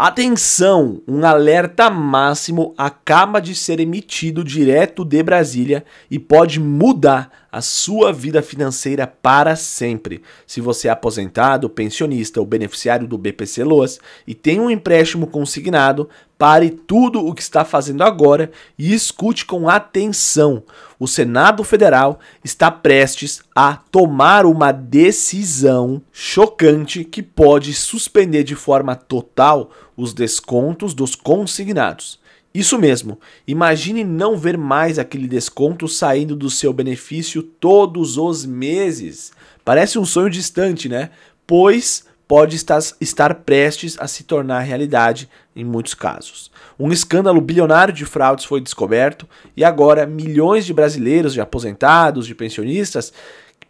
Atenção! Um alerta máximo acaba de ser emitido direto de Brasília e pode mudar a sua vida financeira para sempre. Se você é aposentado, pensionista ou beneficiário do BPC Loas e tem um empréstimo consignado, pare tudo o que está fazendo agora e escute com atenção. O Senado Federal está prestes a tomar uma decisão chocante que pode suspender de forma total os descontos dos consignados. Isso mesmo, imagine não ver mais aquele desconto saindo do seu benefício todos os meses. Parece um sonho distante, né? Pois pode estar prestes a se tornar realidade em muitos casos. Um escândalo bilionário de fraudes foi descoberto e agora milhões de brasileiros, de aposentados, de pensionistas,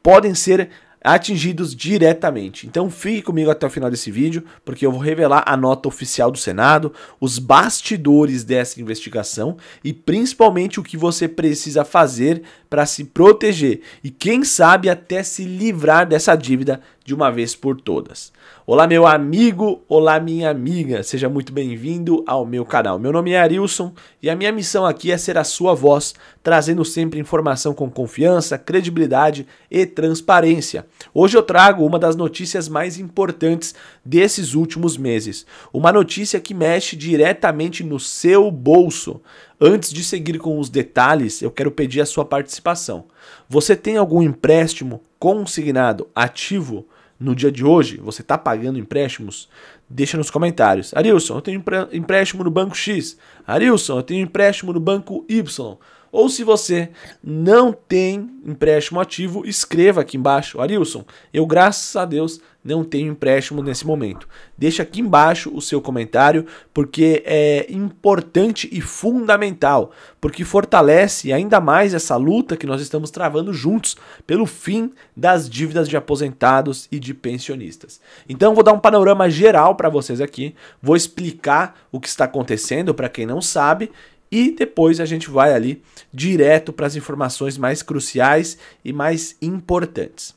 podem ser atingidos diretamente. Então fique comigo até o final desse vídeo, porque eu vou revelar a nota oficial do Senado, os bastidores dessa investigação e principalmente o que você precisa fazer para se proteger e quem sabe até se livrar dessa dívida de uma vez por todas. Olá meu amigo, olá minha amiga, seja muito bem-vindo ao meu canal. Meu nome é Arilson e a minha missão aqui é ser a sua voz, trazendo sempre informação com confiança, credibilidade e transparência. Hoje eu trago uma das notícias mais importantes desses últimos meses, uma notícia que mexe diretamente no seu bolso. Antes de seguir com os detalhes, eu quero pedir a sua participação. Você tem algum empréstimo consignado ativo no dia de hoje? Você está pagando empréstimos? Deixa nos comentários. Arilson, eu tenho empréstimo no banco X. Arilson, eu tenho empréstimo no banco Y. Ou se você não tem empréstimo ativo, escreva aqui embaixo. Arilson, eu graças a Deus não tenho empréstimo nesse momento. Deixa aqui embaixo o seu comentário, porque é importante e fundamental, porque fortalece ainda mais essa luta que nós estamos travando juntos pelo fim das dívidas de aposentados e de pensionistas. Então vou dar um panorama geral para vocês aqui, vou explicar o que está acontecendo para quem não sabe, e depois a gente vai ali direto para as informações mais cruciais e mais importantes.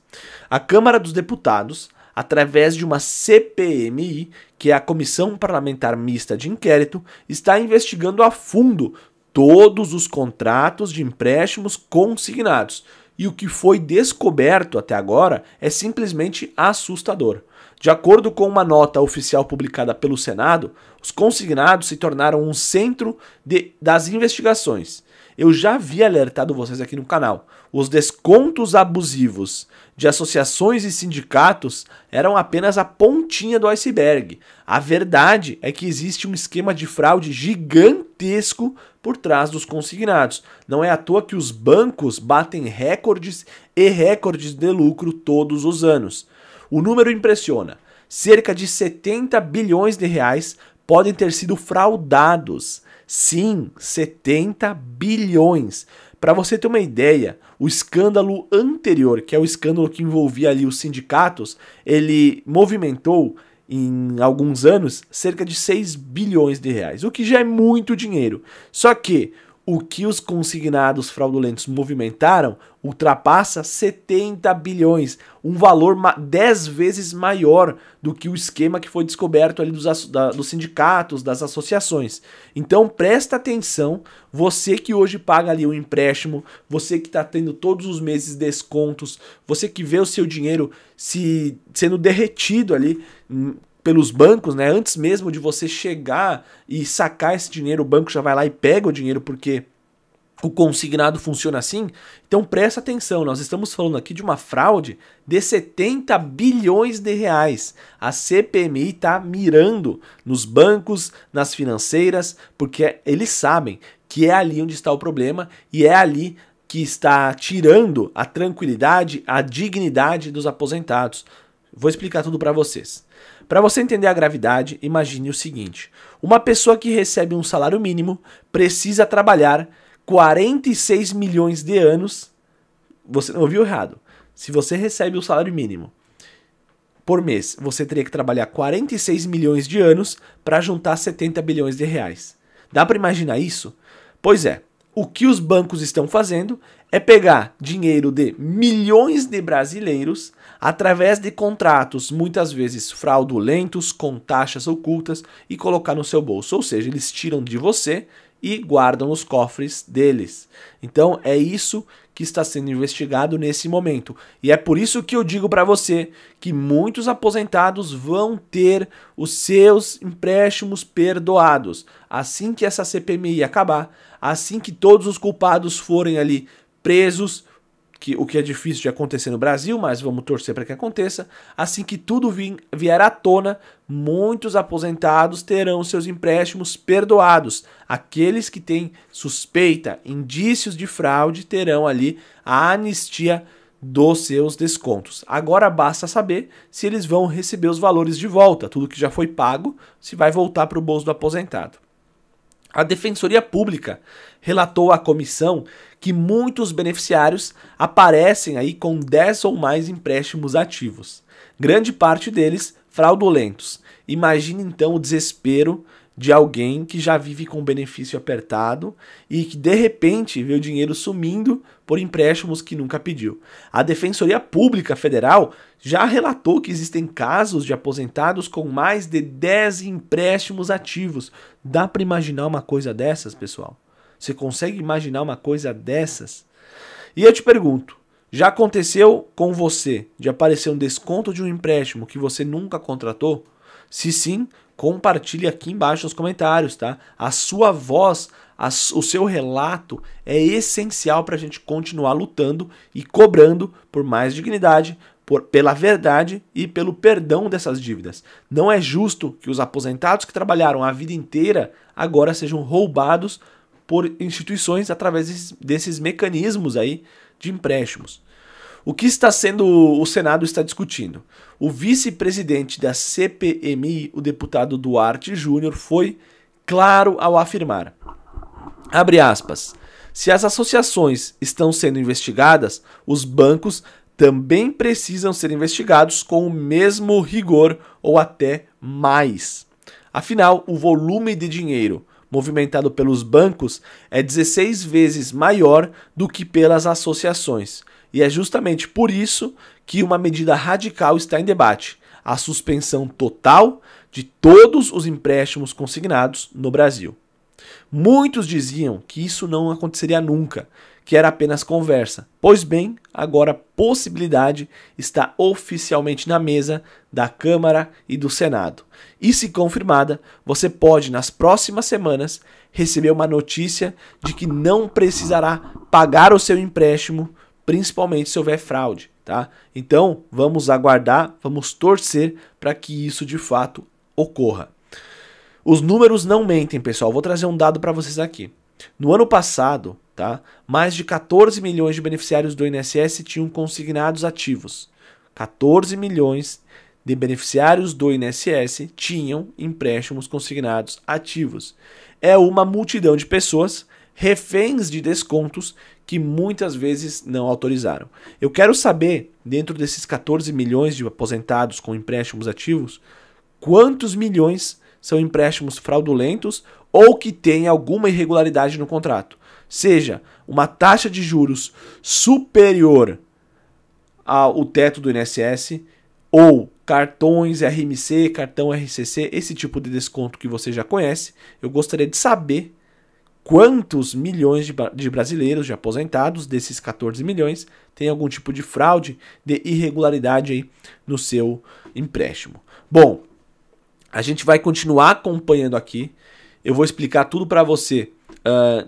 A Câmara dos Deputados, através de uma CPMI, que é a Comissão Parlamentar Mista de Inquérito, está investigando a fundo todos os contratos de empréstimos consignados. E o que foi descoberto até agora é simplesmente assustador. De acordo com uma nota oficial publicada pelo Senado, os consignados se tornaram um centro das investigações. Eu já havia alertado vocês aqui no canal. Os descontos abusivos de associações e sindicatos eram apenas a pontinha do iceberg. A verdade é que existe um esquema de fraude gigantesco por trás dos consignados. Não é à toa que os bancos batem recordes e recordes de lucro todos os anos. O número impressiona. Cerca de 70 bilhões de reais podem ter sido fraudados. Sim, 70 bilhões. Para você ter uma ideia, o escândalo anterior, que é o escândalo que envolvia ali os sindicatos, ele movimentou em alguns anos cerca de 6 bilhões de reais, o que já é muito dinheiro. Só que o que os consignados fraudulentos movimentaram ultrapassa 70 bilhões, um valor 10 vezes maior do que o esquema que foi descoberto ali dos sindicatos, das associações. Então presta atenção, você que hoje paga ali o empréstimo, você que está tendo todos os meses descontos, você que vê o seu dinheiro sendo derretido ali pelos bancos, né? Antes mesmo de você chegar e sacar esse dinheiro, o banco já vai lá e pega o dinheiro porque o consignado funciona assim. Então presta atenção, nós estamos falando aqui de uma fraude de 70 bilhões de reais. A CPMI está mirando nos bancos, nas financeiras, porque eles sabem que é ali onde está o problema e é ali que está tirando a tranquilidade, a dignidade dos aposentados. Vou explicar tudo para vocês. Para você entender a gravidade, imagine o seguinte: uma pessoa que recebe um salário mínimo precisa trabalhar 46 milhões de anos. Você não ouviu errado. Se você recebe o salário mínimo por mês, você teria que trabalhar 46 milhões de anos para juntar 70 bilhões de reais. Dá para imaginar isso? Pois é. O que os bancos estão fazendo é pegar dinheiro de milhões de brasileiros através de contratos muitas vezes fraudulentos, com taxas ocultas, e colocar no seu bolso. Ou seja, eles tiram de você e guardam nos cofres deles. Então é isso que está sendo investigado nesse momento. E é por isso que eu digo para você que muitos aposentados vão ter os seus empréstimos perdoados. Assim que essa CPMI acabar, assim que todos os culpados forem ali presos, o que é difícil de acontecer no Brasil, mas vamos torcer para que aconteça. Assim que tudo vier à tona, muitos aposentados terão seus empréstimos perdoados. Aqueles que têm suspeita, indícios de fraude, terão ali a anistia dos seus descontos. Agora basta saber se eles vão receber os valores de volta, tudo que já foi pago, se vai voltar para o bolso do aposentado. A Defensoria Pública relatou à comissão que muitos beneficiários aparecem aí com 10 ou mais empréstimos ativos, grande parte deles fraudulentos. Imagine então o desespero de alguém que já vive com benefício apertado e que de repente vê o dinheiro sumindo por empréstimos que nunca pediu. A Defensoria Pública Federal já relatou que existem casos de aposentados com mais de 10 empréstimos ativos. Dá para imaginar uma coisa dessas, pessoal? Você consegue imaginar uma coisa dessas? E eu te pergunto, já aconteceu com você de aparecer um desconto de um empréstimo que você nunca contratou? Se sim, compartilhe aqui embaixo nos comentários, tá? A sua voz, o seu relato é essencial para a gente continuar lutando e cobrando por mais dignidade, pela verdade e pelo perdão dessas dívidas. Não é justo que os aposentados que trabalharam a vida inteira agora sejam roubados por instituições através desses mecanismos aí de empréstimos. O que o Senado está discutindo? O vice-presidente da CPMI, o deputado Duarte Júnior, foi claro ao afirmar, abre aspas, se as associações estão sendo investigadas, os bancos também precisam ser investigados com o mesmo rigor ou até mais. Afinal, o volume de dinheiro movimentado pelos bancos é 16 vezes maior do que pelas associações. E é justamente por isso que uma medida radical está em debate: a suspensão total de todos os empréstimos consignados no Brasil. Muitos diziam que isso não aconteceria nunca, que era apenas conversa. Pois bem, agora a possibilidade está oficialmente na mesa da Câmara e do Senado. E se confirmada, você pode, nas próximas semanas, receber uma notícia de que não precisará pagar o seu empréstimo, principalmente se houver fraude, tá? Então, vamos aguardar, vamos torcer para que isso de fato ocorra. Os números não mentem, pessoal. Vou trazer um dado para vocês aqui. No ano passado, tá, mais de 14 milhões de beneficiários do INSS tinham consignados ativos. 14 milhões de beneficiários do INSS tinham empréstimos consignados ativos. É uma multidão de pessoas reféns de descontos que muitas vezes não autorizaram. Eu quero saber, dentro desses 14 milhões de aposentados com empréstimos ativos, quantos milhões são empréstimos fraudulentos ou que têm alguma irregularidade no contrato. Seja uma taxa de juros superior ao teto do INSS ou cartões RMC, cartão RCC, esse tipo de desconto que você já conhece. Eu gostaria de saber quantos milhões de brasileiros, de aposentados, desses 14 milhões, tem algum tipo de fraude, de irregularidade aí no seu empréstimo. Bom, a gente vai continuar acompanhando aqui. Eu vou explicar tudo para você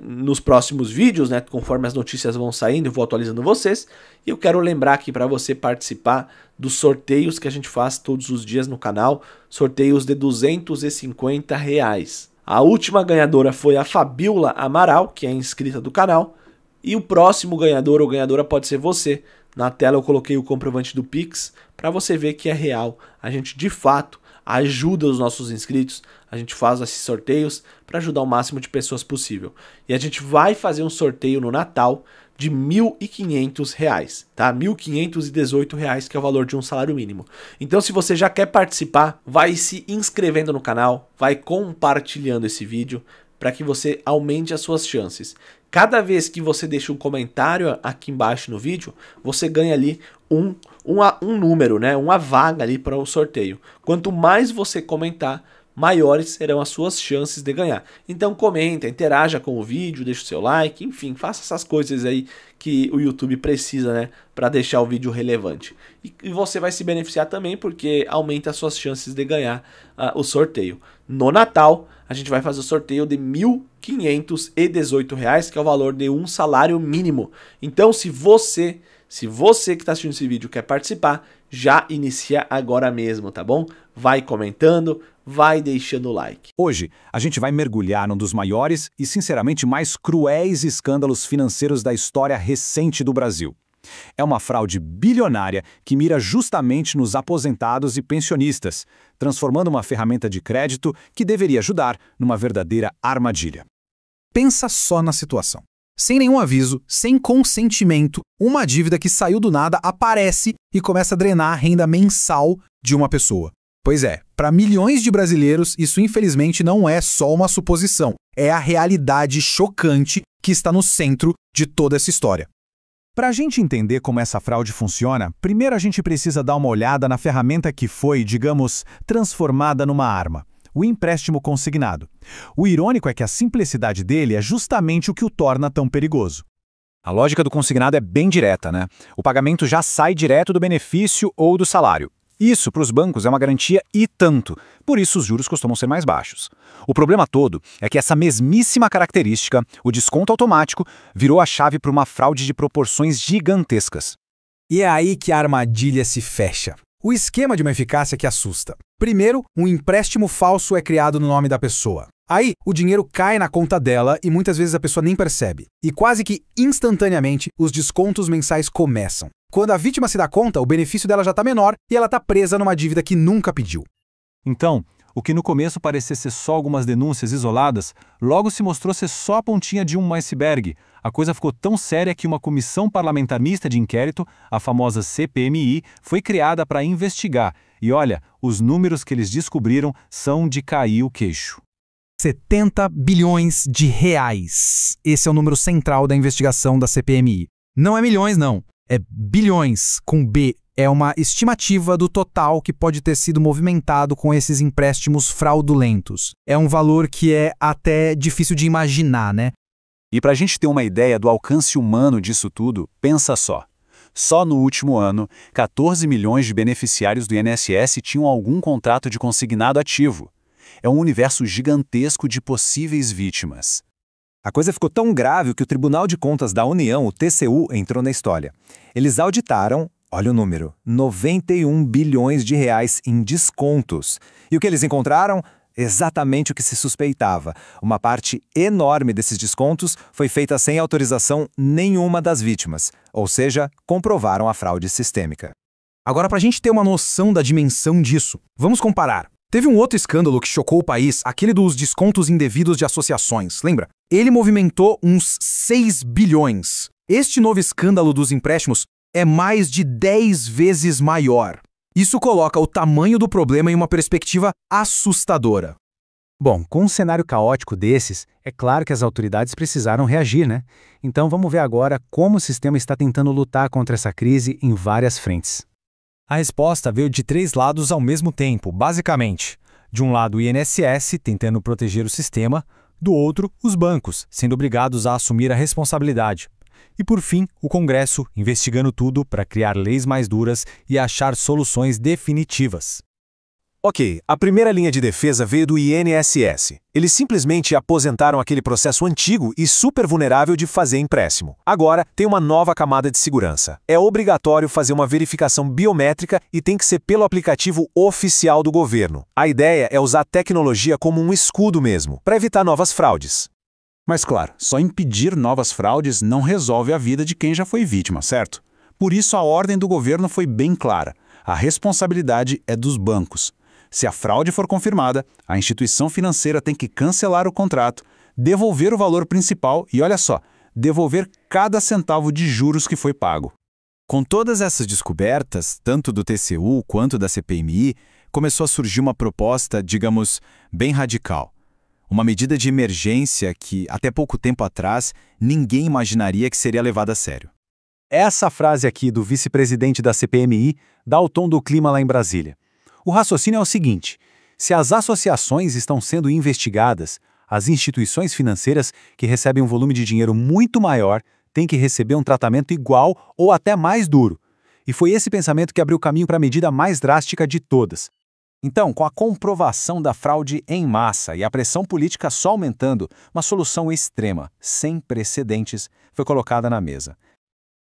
nos próximos vídeos, né? Conforme as notícias vão saindo, eu vou atualizando vocês. E eu quero lembrar aqui para você participar dos sorteios que a gente faz todos os dias no canal. Sorteios de R$250. A última ganhadora foi a Fabiola Amaral, que é inscrita do canal. E o próximo ganhador ou ganhadora pode ser você. Na tela eu coloquei o comprovante do Pix para você ver que é real. A gente de fato ajuda os nossos inscritos, a gente faz esses sorteios para ajudar o máximo de pessoas possível. E a gente vai fazer um sorteio no Natal de R$1.500, tá? R$1.518, que é o valor de um salário mínimo. Então, se você já quer participar, vai se inscrevendo no canal, vai compartilhando esse vídeo para que você aumente as suas chances. Cada vez que você deixa um comentário aqui embaixo no vídeo, você ganha ali um número, né? Uma vaga ali para o sorteio. Quanto mais você comentar, maiores serão as suas chances de ganhar. Então comenta, interaja com o vídeo, deixa o seu like, enfim, faça essas coisas aí que o YouTube precisa, né, para deixar o vídeo relevante. E você vai se beneficiar também porque aumenta as suas chances de ganhar o sorteio. No Natal, a gente vai fazer o sorteio de R$ 1.518, que é o valor de um salário mínimo. Então, se você que está assistindo esse vídeo quer participar, já inicia agora mesmo, tá bom? Vai comentando, vai deixando o like. Hoje, a gente vai mergulhar num dos maiores e, sinceramente, mais cruéis escândalos financeiros da história recente do Brasil. É uma fraude bilionária que mira justamente nos aposentados e pensionistas, transformando uma ferramenta de crédito que deveria ajudar numa verdadeira armadilha. Pensa só na situação. Sem nenhum aviso, sem consentimento, uma dívida que saiu do nada aparece e começa a drenar a renda mensal de uma pessoa. Pois é, para milhões de brasileiros, isso infelizmente não é só uma suposição, é a realidade chocante que está no centro de toda essa história. Para a gente entender como essa fraude funciona, primeiro a gente precisa dar uma olhada na ferramenta que foi, digamos, transformada numa arma: o empréstimo consignado. O irônico é que a simplicidade dele é justamente o que o torna tão perigoso. A lógica do consignado é bem direta, né? O pagamento já sai direto do benefício ou do salário. Isso, para os bancos, é uma garantia e tanto. Por isso, os juros costumam ser mais baixos. O problema todo é que essa mesmíssima característica, o desconto automático, virou a chave para uma fraude de proporções gigantescas. E é aí que a armadilha se fecha. O esquema de uma eficácia que assusta. Primeiro, um empréstimo falso é criado no nome da pessoa. Aí, o dinheiro cai na conta dela e muitas vezes a pessoa nem percebe. E quase que instantaneamente, os descontos mensais começam. Quando a vítima se dá conta, o benefício dela já está menor e ela está presa numa dívida que nunca pediu. Então, o que no começo parecia ser só algumas denúncias isoladas, logo se mostrou ser só a pontinha de um iceberg. A coisa ficou tão séria que uma comissão parlamentar mista de inquérito, a famosa CPMI, foi criada para investigar. E olha, os números que eles descobriram são de cair o queixo. 70 bilhões de reais. Esse é o número central da investigação da CPMI. Não é milhões, não. É bilhões, com B. É uma estimativa do total que pode ter sido movimentado com esses empréstimos fraudulentos. É um valor que é até difícil de imaginar, né? E para a gente ter uma ideia do alcance humano disso tudo, pensa só. Só no último ano, 14 milhões de beneficiários do INSS tinham algum contrato de consignado ativo. É um universo gigantesco de possíveis vítimas. A coisa ficou tão grave que o Tribunal de Contas da União, o TCU, entrou na história. Eles auditaram, olha o número, 91 bilhões de reais em descontos. E o que eles encontraram? Exatamente o que se suspeitava. Uma parte enorme desses descontos foi feita sem autorização nenhuma das vítimas, ou seja, comprovaram a fraude sistêmica. Agora, para a gente ter uma noção da dimensão disso, vamos comparar. Teve um outro escândalo que chocou o país, aquele dos descontos indevidos de associações, lembra? Ele movimentou uns 6 bilhões. Este novo escândalo dos empréstimos é mais de 10 vezes maior. Isso coloca o tamanho do problema em uma perspectiva assustadora. Bom, com um cenário caótico desses, é claro que as autoridades precisaram reagir, né? Então vamos ver agora como o sistema está tentando lutar contra essa crise em várias frentes. A resposta veio de 3 lados ao mesmo tempo, basicamente. De um lado, o INSS, tentando proteger o sistema, do outro, os bancos, sendo obrigados a assumir a responsabilidade. E, por fim, o Congresso, investigando tudo para criar leis mais duras e achar soluções definitivas. Ok, a primeira linha de defesa veio do INSS. Eles simplesmente aposentaram aquele processo antigo e super vulnerável de fazer empréstimo. Agora, tem uma nova camada de segurança. É obrigatório fazer uma verificação biométrica e tem que ser pelo aplicativo oficial do governo. A ideia é usar a tecnologia como um escudo mesmo, para evitar novas fraudes. Mas claro, só impedir novas fraudes não resolve a vida de quem já foi vítima, certo? Por isso a ordem do governo foi bem clara. A responsabilidade é dos bancos. Se a fraude for confirmada, a instituição financeira tem que cancelar o contrato, devolver o valor principal e, olha só, devolver cada centavo de juros que foi pago. Com todas essas descobertas, tanto do TCU quanto da CPMI, começou a surgir uma proposta, digamos, bem radical. Uma medida de emergência que, até pouco tempo atrás, ninguém imaginaria que seria levada a sério. Essa frase aqui do vice-presidente da CPMI dá o tom do clima lá em Brasília. O raciocínio é o seguinte: se as associações estão sendo investigadas, as instituições financeiras que recebem um volume de dinheiro muito maior têm que receber um tratamento igual ou até mais duro. E foi esse pensamento que abriu caminho para a medida mais drástica de todas. Então, com a comprovação da fraude em massa e a pressão política só aumentando, uma solução extrema, sem precedentes, foi colocada na mesa.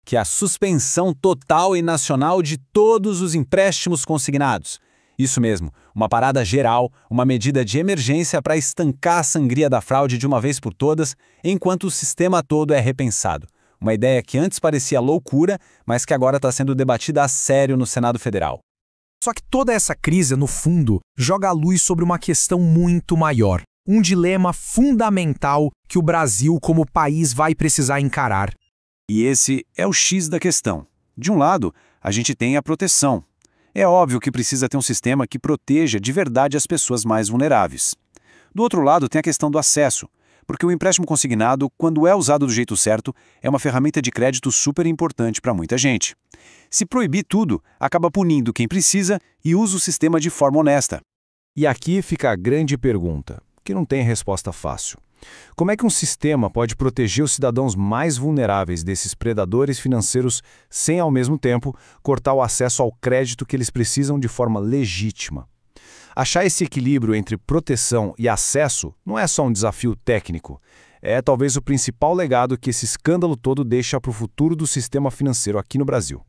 Que é a suspensão total e nacional de todos os empréstimos consignados. Isso mesmo, uma parada geral, uma medida de emergência para estancar a sangria da fraude de uma vez por todas, enquanto o sistema todo é repensado. Uma ideia que antes parecia loucura, mas que agora está sendo debatida a sério no Senado Federal. Só que toda essa crise, no fundo, joga a luz sobre uma questão muito maior. Um dilema fundamental que o Brasil, como país, vai precisar encarar. E esse é o X da questão. De um lado, a gente tem a proteção. É óbvio que precisa ter um sistema que proteja de verdade as pessoas mais vulneráveis. Do outro lado, tem a questão do acesso, porque o empréstimo consignado, quando é usado do jeito certo, é uma ferramenta de crédito super importante para muita gente. Se proibir tudo, acaba punindo quem precisa e usa o sistema de forma honesta. E aqui fica a grande pergunta, que não tem resposta fácil. Como é que um sistema pode proteger os cidadãos mais vulneráveis desses predadores financeiros sem, ao mesmo tempo, cortar o acesso ao crédito que eles precisam de forma legítima? Achar esse equilíbrio entre proteção e acesso não é só um desafio técnico, é talvez o principal legado que esse escândalo todo deixa para o futuro do sistema financeiro aqui no Brasil.